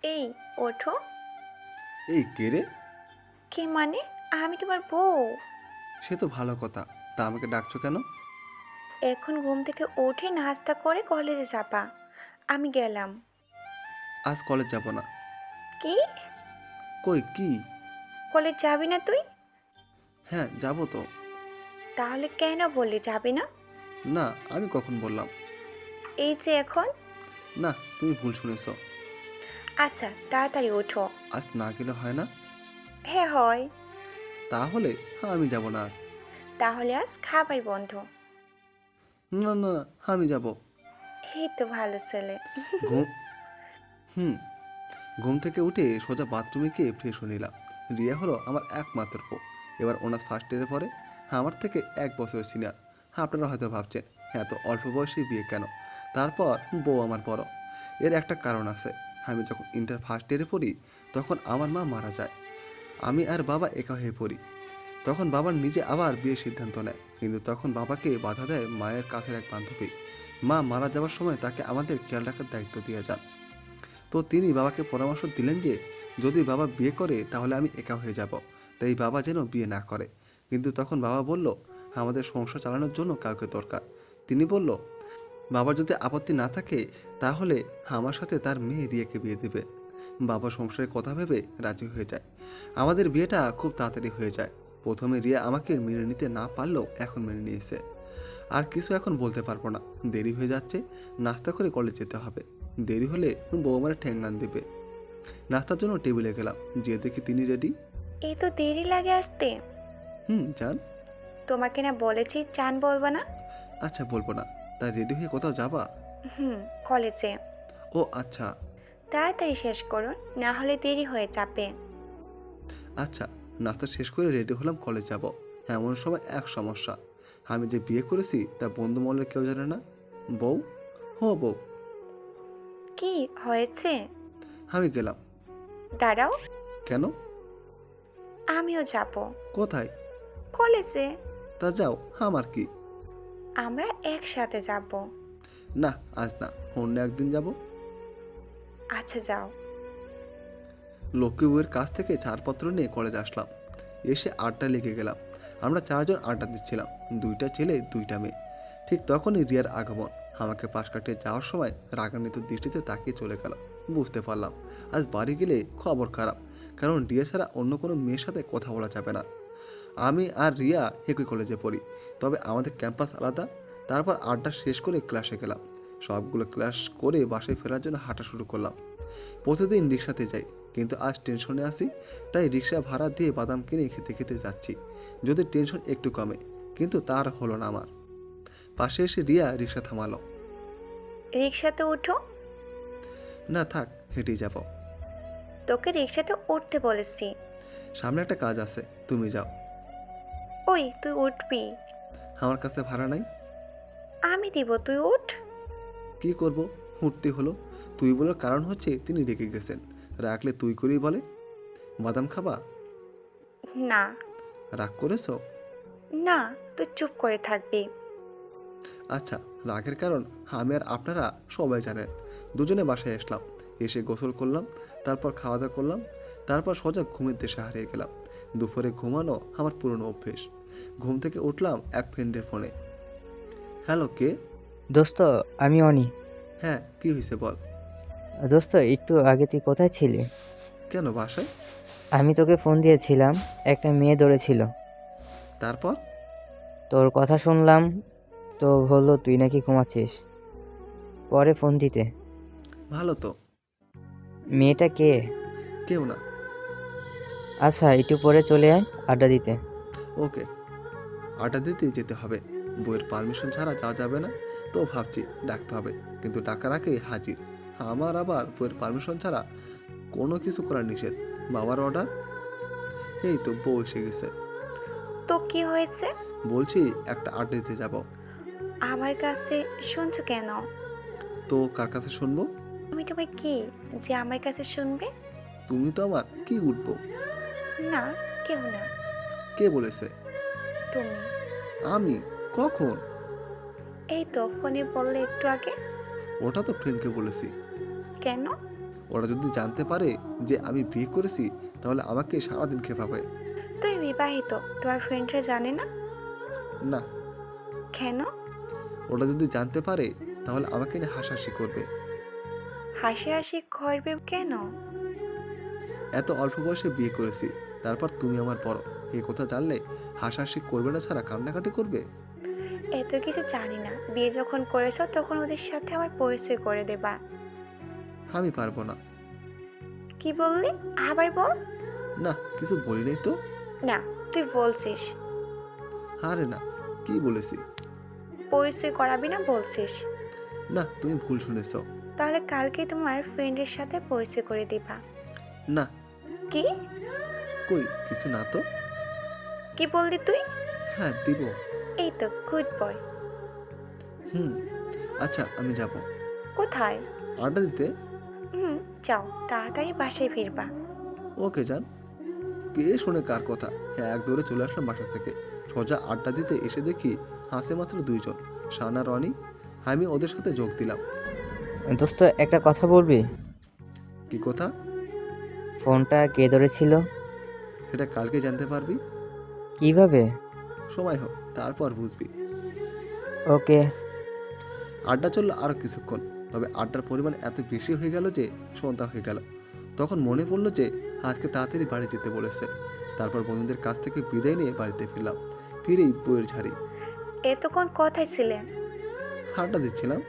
এই, ওঠো। এই কে রে? কে মানে? আমি তোমার বউ। সে তো ভালো কথা, তা আমাকে ডাকছো কেন? এখন ঘুম থেকে উঠে নাস্তা করে কলেজে যাবা। আমি গেলাম। আজ কলেজ যাব না। কি? কই কি? কলেজ যাবি না তুই? হ্যাঁ যাব তো। তাহলে কেন বললি যাবি না? না, আমি কখন বললাম? এই যে এখন। না, তুমি ভুল শুনেছ। আচ্ছা, তাড়াতাড়ি ওঠো। আজ না গেলে হয় না? হ্যাঁ হয়। তাহলে হ্যাঁ, আমি যাব না আজ। তাহলে আজ খাবার বন্ধ। না না না, আমি যাব। এই তো ভালো ছেলে। ঘুম হুম ঘুম থেকে উঠে সোজা বাথরুমে গিয়ে ফ্রেশ হয়ে নিলাম। রিয়া হলো আমার একমাত্র বউ। এবার অনার্স ফার্স্ট ইয়ারে পড়ে। হ্যাঁ, আমার থেকে 1 বছরের সিনিয়র। হ্যাঁ, আপনারা হয়তো ভাবছেন হ্যাঁ তো অল্প বয়সে বিয়ে কেন? তারপর বউ আমার বড়। এর একটা কারণ আছে। আমি যখন ইন্টার ফার্স্ট ইয়ারে পড়ি তখন আমার মা মারা যায়। আমি আর বাবা একা হয়ে পড়ি। তখন বাবার নিজে আবার বিয়ের সিদ্ধান্ত নেয়, কিন্তু তখন বাবাকে বাধা দেয় মায়ের কাছের এক বান্ধবী। মা মারা যাওয়ার সময় তাকে আমাদের খেয়াল রাখার দায়িত্ব দিয়ে যান। তো তিনি বাবাকে পরামর্শ দিলেন যে যদি বাবা বিয়ে করে তাহলে আমি একা হয়ে যাব, তাই বাবা যেন বিয়ে না করে। কিন্তু তখন বাবা বলল আমাদের সংসার চালানোর জন্য কাউকে দরকার। তিনি বলল বাবার যদি আপত্তি না থাকে তাহলে আমার সাথে তার মেয়ে রিয়াকে বিয়ে দেবে। বাবা সংসারের কথা ভেবে রাজি হয়ে যায়। আমাদের বিয়েটা খুব তাড়াতাড়ি হয়ে যায়। প্রথমে রিয়া আমাকে মেনে নিতে না পারলেও এখন মেনে নিয়েছে। আর কিছু এখন বলতে পারবো না, দেরি হয়ে যাচ্ছে। নাস্তা করে কলেজ যেতে হবে। দেরি হলে বউ আমার ঠ্যাঙ্গান দেবে। নাস্তার জন্য টেবিলে গেলাম, যে দেখি তিনি রেডি। এই তো দেরি লাগে আসতে। যান। তোমাকে না বলেছি চান বলবো না? আচ্ছা বলবো না। তা রেডি হয়ে কোথাও যাবা? কলেজে। ও আচ্ছা। তাড়াতাড়ি শেষ করুন, না হলে দেরি হয়ে যাবে। আচ্ছা, নাস্তা শেষ করে রেডি হলাম, কলেজ যাব। এমন সময় এক সমস্যা। আমি যে বিয়ে করেছি তা বন্ধু মহলের কেউ জানে না। বউ, হো বউ। কি হয়েছে? আমি গেলাম। দাঁড়াও। কেন? আমিও যাব। কোথায়? কলেজে। তা যাও, আমার কি। আমরা একসাথে যাব। না, আজ না, অন্য একদিন যাব। আচ্ছা যাও। লক্ষ্মী বউয়ের কাছ থেকে ছাড়পত্র নিয়ে কলেজ আসলাম। এসে আড্ডা লেগে গেলাম। আমরা 4 জন আড্ডা দিচ্ছিলাম, 2টা ছেলে 2টা মেয়ে। ঠিক তখনই রিয়ার আগমন। আমাকে পাশ কাটিয়ে যাওয়ার সময় রাগান্বিত দৃষ্টিতে তাকিয়ে চলে গেল। বুঝতে পারলাম আজ বাড়ি গেলে খবর খারাপ, কারণ রিয়া ছাড়া অন্য কোনো মেয়ের সাথে কথা বলা যাবে না। আমি আর রিয়া একই কলেজে পড়ি, তবে আমাদের ক্যাম্পাস আলাদা। তারপর আড্ডা শেষ করে ক্লাসে গেলাম। সবগুলো ক্লাস করে বাসায় ফেরার জন্য হাঁটা শুরু করলাম। প্রতিদিন রিক্সাতে যাই, কিন্তু আজ টেনশনে আছি, তাই রিক্সা ভাড়া দিয়ে বাদাম কিনে খেতে খেতে যাচ্ছি, যদি টেনশন একটু কমে। কিন্তু তার হলো না আমার। পাশে এসে রিয়া রিক্সা থামালো। রিক্সাতে উঠো। না থাক, হেঁটেই যাব। তোকে রিক্সাতে উঠতে বলেছি। সামনে একটা কাজ আছে, তুমি যাও। ওই তুই উঠবি? আমার কাছে ভাড়া নাই। আমি দিব, তুই উঠ। কি করব? উঠতে হলো। তুই বলার কারণ হচ্ছে তিনি রেগে গেছেন। রাখলে তুই করেই বলে। বাদাম খাবা? না। রাগ করেছো? না, তুই চুপ করে থাকবি। আচ্ছা, রাগের কারণ আমি আর আপনারা সবাই জানেন। দুজনে বাসায় আসলাম। এসে গোসল করলাম, তারপর খাওয়া দাওয়া করলাম, তারপর সোজা ঘুমের দেশে হারিয়ে গেলাম। দুপুরে ঘুমানো আমার পুরনো অভ্যেস। ঘুম থেকে উঠলাম এক ফ্রেন্ডের ফোনে। হ্যালো, কে? দোস্ত, আমি অনি। হ্যাঁ, কি হয়েছে বল। দোস্ত, একটু আগে তুই কোথায় ছিলি? কেন, বাসায়। আমি তোকে ফোন দিয়েছিলাম, একটা মেয়ে ধরেছিল। তারপর? তোর কথা শুনলাম, তো বললো তুই নাকি ঘুমাচ্ছিস। পরে ফোন দিতে। ভালো তো। মেয়েটা কে? কেউ না। আচ্ছা, একটু পরে চলে আয় আড্ডা দিতে। ওকে। আড্ডা দিতে যেতে হবে। বইয়ের পারমিশন ছাড়া যাওয়া যাবে না। তো ভাবছি ডাকতে হবে, কিন্তু ডাকার আগেই হাজির। আমার আবার বইয়ের পারমিশন ছাড়া কোনো কিছু করা নিষেধ। বাবার অর্ডার। এই তো বউ এসে গেছে। তো কি হয়েছে? বলছি একটা আড্ডা দিতে যাব। আমার কাছে শুনছো কেন? তো কার কাছে শুনবো? আমি তোমায় কি, যে আমার কাছে শুনবে? তুমি তো আমার কি উঠবো। না, কেউ না। কে বলেছে? তুমি। আমি? কখন? এই তো ফোনে বললে একটু আগে। ওটা তো ফ্রেন্ডকে বলেছি। কেন? ওরা যদি জানতে পারে যে আমি বিয়ে করেছি তাহলে আমাকে সারাদিন খেপাবে। তুই বিবাহিত, তোমার ফ্রেন্ডরা জানে না? না, কেন? ওরা যদি জানতে পারে তাহলে আমাকে নিয়ে হাসাহাসি করবে। হাসি হাসি করবে কেন? এত অল্প বয়সে বিয়ে করেছি, তারপর তুমি আমার বড়, এই কথা জানলে হাসাহাসি করবে না ছাড়া কান্নাকাটি করবে। এত কিছু জানি না, বিয়ে যখন করেছো তখন ওদের সাথে আমার পরিচয় করে দেবা। আমি পারবো না। কি বললি? আবার বল। না, কিছু বলি নাই তো। না, তুই বলছিস। আরে না, কি বলেছি? পরিচয় করাবি না বলছিস। না, তুমি ভুল শুনেছ। তাহলে কালকে তোমার ফ্রেন্ডের সাথে পরিচয় করে দিবা। না। কি? কই কিছু না তো। কি বললি তুই? হ্যাঁ দিব। এই তো গুড বয়। হুম। আচ্ছা আমি যাব। কোথায়? আড্ডা দিতে। হুম, যাও, তাড়াতাড়ি বাসায় ফিরবা। ওকে যান। কে শোনে কার কথা? হ্যাঁ, এক দৌড়ে চলে আসলাম বাসা থেকে। সোজা আড্ডা দিতে এসে দেখি হাসে মাত্র দুইজন, শান আর রনি। আমি ওদের সাথে যোগ দিলাম। দোস্ত, একটা কথা বলবি? কি কথা? ফোনটা কে ধরেছিল? সেটা কালকে জানতে পারবি। কিভাবে? সময় হোক, তারপর বুঝবি। ওকে। আড্ডা চললো আরও কিছুক্ষণ, তবে আড্ডার পরিমাণ এত বেশি হয়ে গেল যে সন্ধ্যা হয়ে গেল। তখন মনে পড়লো যে আজকে তাড়াতাড়ি বাড়ি যেতে বলেছে। তারপর বন্ধুদের কাছ থেকে বিদায় নিয়ে বাড়িতে ফিরলাম। ফিরেই বইয়ের ঝাড়ি। এতক্ষণ কোথায় ছিলে? আড্ডা দিচ্ছিলাম।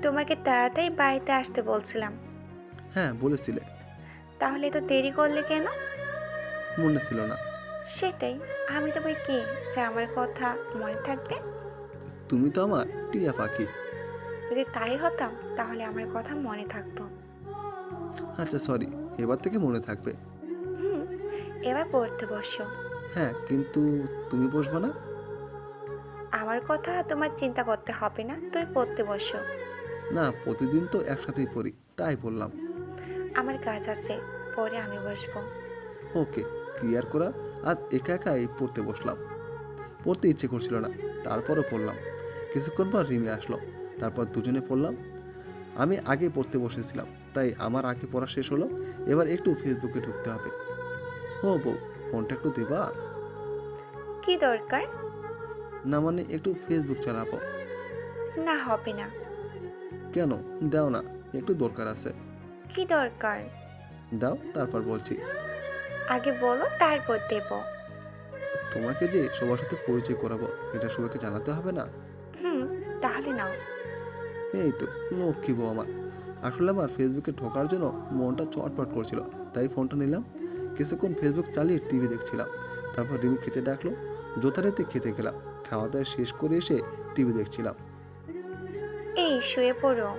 তোমাকে তাড়াতাড়ি বাড়িতে আসতে বলছিলাম। হ্যাঁ বলেছিলে। তাহলে তো দেরি করলে কেন? মনে ছিল না। সেটাই, আমি তোমায় কি যে আমার কথা মনে থাকবে? তুমি তো আমার টিয়া পাখি। যদি তাই হতাম তাহলে আমার কথা মনে থাকতো। আচ্ছা সরি, এবার থেকে মনে থাকবে। হুম, এবার পড়তে বসো। হ্যাঁ, কিন্তু তুমি বসবে না? আমার কথা তোমার চিন্তা করতে হবে না, তুই পড়তে বসো। না, প্রতিদিন তো একসাথেই পড়ি, তাই বললাম। আমার কাজ আছে, পরে আমি বসবো। ওকে, ক্লিয়ার করা। আজ একা একাই পড়তে বসলাম। পড়তে ইচ্ছে করছিল না, তারপরও পড়লাম। কিছুক্ষণ পর রিমি আসলো, তারপর দুজনে পড়লাম। আমি আগে পড়তে বসেছিলাম, তাই আমার আগে পড়া শেষ হলো। এবার একটু ফেসবুকে ঢুকতে হবে। ও বউ, ফোনটা একটু দেবা? কি দরকার? না মানে একটু ফেসবুক চালাবো। না, হবে না। কেন? দাও না, একটু দরকার আছে। কি দরকার? দাও, তারপর বলছি। আগে বলো, তারপর দেব। তোমাকে যে সবার সাথে পরিচয় করাবো, এটা সবাইকে জানাতে হবে না? হুম, তাহলে নাও। এই তো লক্ষ্মী বউ আমার। আসলে আমার ফেসবুকে ঢোকার জন্য মনটা চটপট করছিল, তাই ফোনটা নিলাম। কিছুক্ষণ ফেসবুক চালিয়ে টিভি দেখছিলাম। তারপর রিমি খেতে ডাকলো, যথারীতি খেতে গেলাম। খাওয়া দাওয়া শেষ করে এসে টিভি দেখছিলাম। এই শুয়ে পড়ো।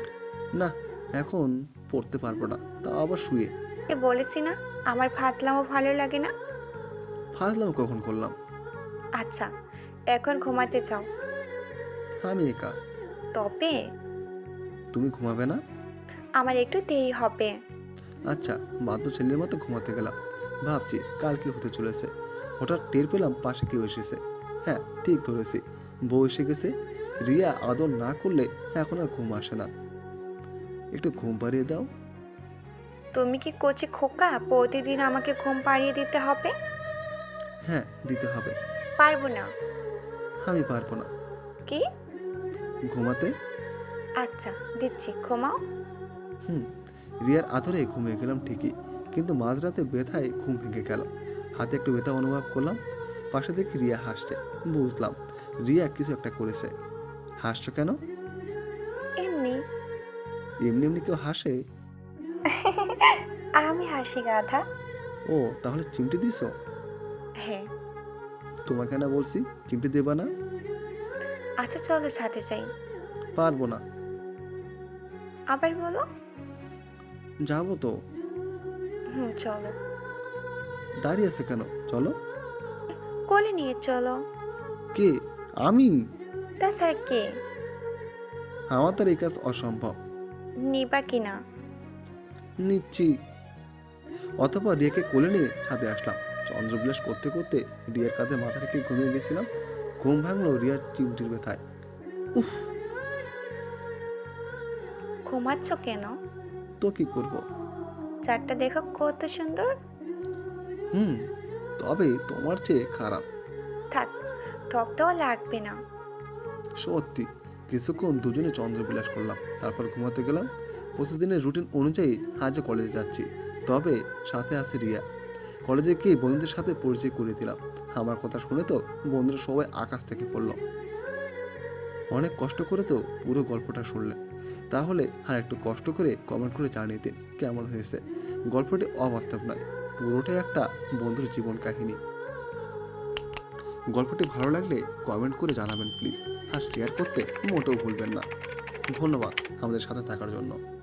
না, এখন পড়তে পারবো না, তাও আবার শুয়ে। বলেছি না, আমার ফাজলামও ভালো লাগে না। ফাজলাম কখন করলাম? আচ্ছা, এখন ঘুমাতে যাও। আমি একা। তবে তুমি ঘুমাবে না? আমার একটু দেরি হবে। আচ্ছা, বাধ্য ছেলের মতো ঘুমাতে গেলাম। ভাবছি কাল কি হতে চলেছে। হঠাৎ টের পেলাম পাশে কেউ এসেছে। হ্যাঁ, ঠিক ধরেছি, বউ এসে গেছে। রিয়া আদর না করলে এখন আর ঘুম আসে না। একটু ঘুম পাড়িয়ে দাও। তুমি কি কচি খোকা, প্রতিদিন আমাকে ঘুম পাড়িয়ে দিতে হবে? হ্যাঁ, দিতে হবে। পারবো না। আমি পারবো না। কি? ঘুমাতে। আচ্ছা, দিচ্ছি, ঘুমাও। হুম। রিয়ার আদরে ঘুমিয়ে গেলাম ঠিকই, কিন্তু মাঝরাতে ব্যথায় ঘুম ভেঙে গেল। হাতে একটু ব্যথা অনুভব করলাম। পাশে দেখি রিয়া হাসছে। বুঝলাম রিয়া কিছু একটা করেছে। হাসছো কেন? এমনি। এমনি এমনি কেউ হাসে? আমি হাসি গাধা। ও, তাহলে চিমটি দিছো? হ্যাঁ। তোমাকে না বলছি চিমটি দেবা না? আচ্ছা চলো সাথে যাই। পারবো না। আবার বলো। যাবো তো। হুম, চলো। দাঁড়িয়ে আছে কেন? চলো। কোলে নিয়ে চলো। কে? আমি? তাছাড়া কে? আমার তার এই কাজ অসম্ভব। নিবা কিনা? নিচ্ছি। অতঃপর রিয়াকে কোলে নিয়ে ছাদে আসলাম। চন্দ্রবিলাস করতে করতে রিয়ার কাঁধে মাথা রেখে ঘুমিয়ে গেছিলাম। ঘুম ভাঙলো রিয়ার চিমটির ব্যথায়। উফ। ঘুমাচ্ছ কেন? তো কি করব? চারটা দেখো কত সুন্দর। হুম, তবে তোমার চেয়ে খারাপ। থাক, টক দেওয়া লাগবে না। সত্যি। কিছুক্ষণ দুজনে চন্দ্রবিলাস করলাম, তারপর ঘুমাতে গেলাম। প্রতিদিনের রুটিন অনুযায়ী আজও কলেজে যাচ্ছি, তবে সাথে আছে রিয়া। কলেজে গিয়ে বন্ধুদের সাথে পরিচয় করে দিলাম। আমার কথা শুনে তো বন্ধুরা সবাই আকাশ থেকে পড়লো। অনেক কষ্ট করে তো পুরো গল্পটা শুনলেন, তাহলে আর একটু কষ্ট করে কমেন্ট করে জানিয়ে দিন কেমন হয়েছে। গল্পটি অবাস্তব নয়, পুরোটাই একটা বন্ধুর জীবন কাহিনী। গল্পটি ভালো লাগলে কমেন্ট করে জানাবেন প্লিজ, আর শেয়ার করতে মোটেও ভুলবেন না। ধন্যবাদ আমাদের সাথে থাকার জন্য।